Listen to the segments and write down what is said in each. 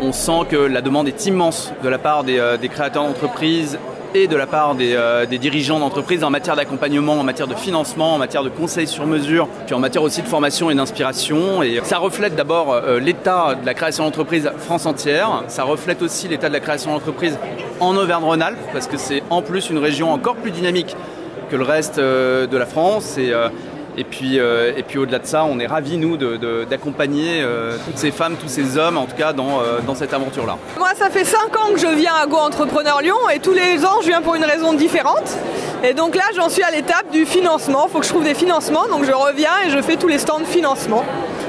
On sent que la demande est immense de la part des créateurs d'entreprises et de la part des dirigeants d'entreprises en matière d'accompagnement, en matière de financement, en matière de conseils sur mesure, puis en matière aussi de formation et d'inspiration. Et ça reflète d'abord l'état de la création d'entreprise France entière. Ça reflète aussi l'état de la création d'entreprise en Auvergne-Rhône-Alpes, parce que c'est en plus une région encore plus dynamique que le reste de la France. Et puis au-delà de ça, on est ravis, nous, d'accompagner toutes ces femmes, tous ces hommes, en tout cas, dans cette aventure-là. Moi, ça fait 5 ans que je viens à Go Entrepreneur Lyon et tous les ans, je viens pour une raison différente. Et donc là, j'en suis à l'étape du financement. Il faut que je trouve des financements, donc je reviens et je fais tous les stands de financement.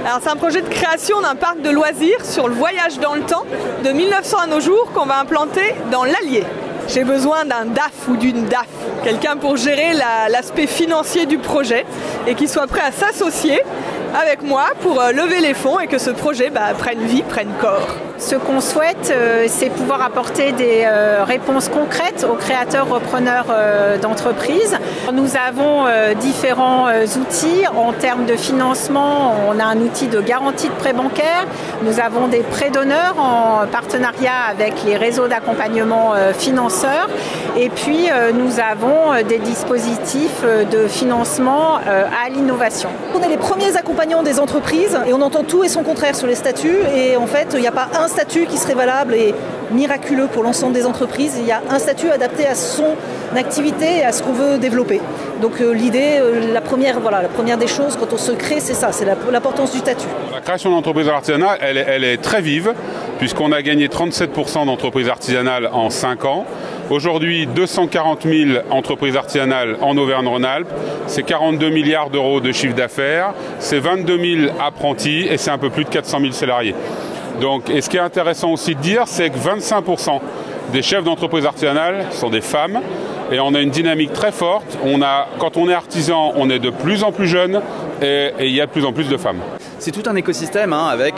Alors, c'est un projet de création d'un parc de loisirs sur le voyage dans le temps, de 1900 à nos jours, qu'on va implanter dans l'Allier. J'ai besoin d'un DAF ou d'une DAF, quelqu'un pour gérer l'aspect financier du projet et qui soit prêt à s'associer avec moi pour lever les fonds et que ce projet prenne vie, prenne corps. Ce qu'on souhaite, c'est pouvoir apporter des réponses concrètes aux créateurs repreneurs d'entreprises. Nous avons différents outils en termes de financement. On a un outil de garantie de prêt bancaire. Nous avons des prêts d'honneur en partenariat avec les réseaux d'accompagnement financeurs. Et puis, nous avons des dispositifs de financement à l'innovation. On est les premiers accompagnants des entreprises et on entend tout et son contraire sur les statuts. Et en fait, il n'y a pas un statut qui serait valable et miraculeux pour l'ensemble des entreprises. Il y a un statut adapté à son activité et à ce qu'on veut développer. Donc l'idée, la première des choses quand on se crée, c'est ça, c'est l'importance du statut. La création d'entreprises artisanales, elle est très vive, puisqu'on a gagné 37% d'entreprises artisanales en 5 ans. Aujourd'hui, 240 000 entreprises artisanales en Auvergne-Rhône-Alpes, c'est 42 milliards d'euros de chiffre d'affaires, c'est 22 000 apprentis et c'est un peu plus de 400 000 salariés. Donc, et ce qui est intéressant aussi de dire, c'est que 25% des chefs d'entreprise artisanales sont des femmes et on a une dynamique très forte. Quand on est artisan, on est de plus en plus jeune et il y a de plus en plus de femmes. C'est tout un écosystème avec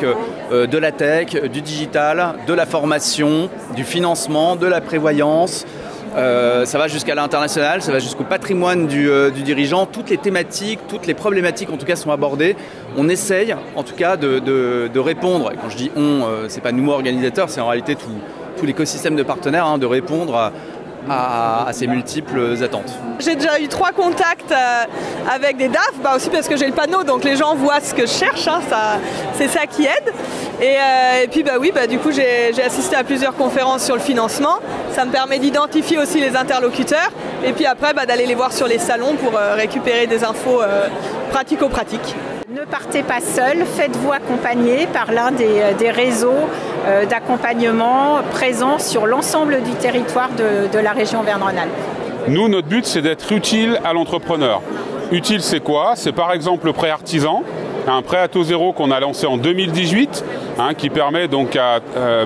de la tech, du digital, de la formation, du financement, de la prévoyance. Ça va jusqu'à l'international, ça va jusqu'au patrimoine du dirigeant. Toutes les thématiques, toutes les problématiques en tout cas sont abordées. On essaye en tout cas de répondre, et quand je dis on, c'est pas nous organisateurs, c'est en réalité tout l'écosystème de partenaires, de répondre à ces multiples attentes. J'ai déjà eu 3 contacts avec des DAF, aussi parce que j'ai le panneau, donc les gens voient ce que je cherche, c'est ça qui aide. Et puis du coup j'ai assisté à plusieurs conférences sur le financement. Ça me permet d'identifier aussi les interlocuteurs et puis après d'aller les voir sur les salons pour récupérer des infos pratico-pratiques. Ne partez pas seul, faites-vous accompagner par l'un des réseaux d'accompagnement présents sur l'ensemble du territoire de la région Auvergne-Rhône-Alpes. Nous, notre but, c'est d'être utile à l'entrepreneur. Utile, c'est quoi? C'est par exemple le prêt artisan, un prêt à taux zéro qu'on a lancé en 2018, qui permet donc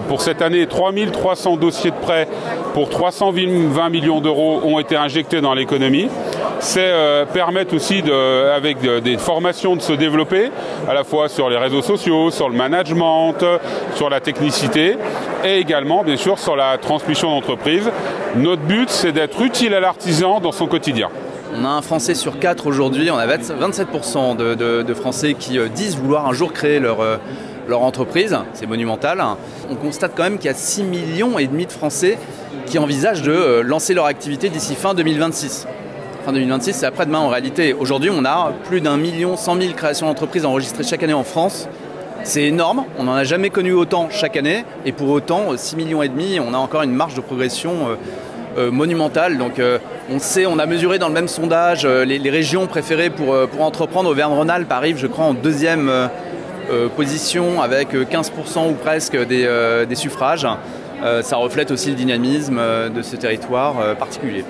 pour cette année 3300 dossiers de prêt pour 320 millions d'euros ont été injectés dans l'économie. C'est permettre aussi avec des formations de se développer, à la fois sur les réseaux sociaux, sur le management, sur la technicité et également bien sûr sur la transmission d'entreprise. Notre but, c'est d'être utile à l'artisan dans son quotidien. On a un Français sur 4 aujourd'hui, on a 27% de Français qui disent vouloir un jour créer leur entreprise, c'est monumental. On constate quand même qu'il y a 6,5 millions de Français qui envisagent de lancer leur activité d'ici fin 2026. Fin 2026, c'est après-demain en réalité. Aujourd'hui, on a plus d'1,1 million créations d'entreprises enregistrées chaque année en France. C'est énorme, on n'en a jamais connu autant chaque année. Et pour autant, 6,5 millions, on a encore une marge de progression monumentale. Donc on a mesuré dans le même sondage les régions préférées pour entreprendre. Auvergne-Rhône-Alpes arrive, je crois, en 2e position avec 15% ou presque des suffrages. Ça reflète aussi le dynamisme de ce territoire particulier.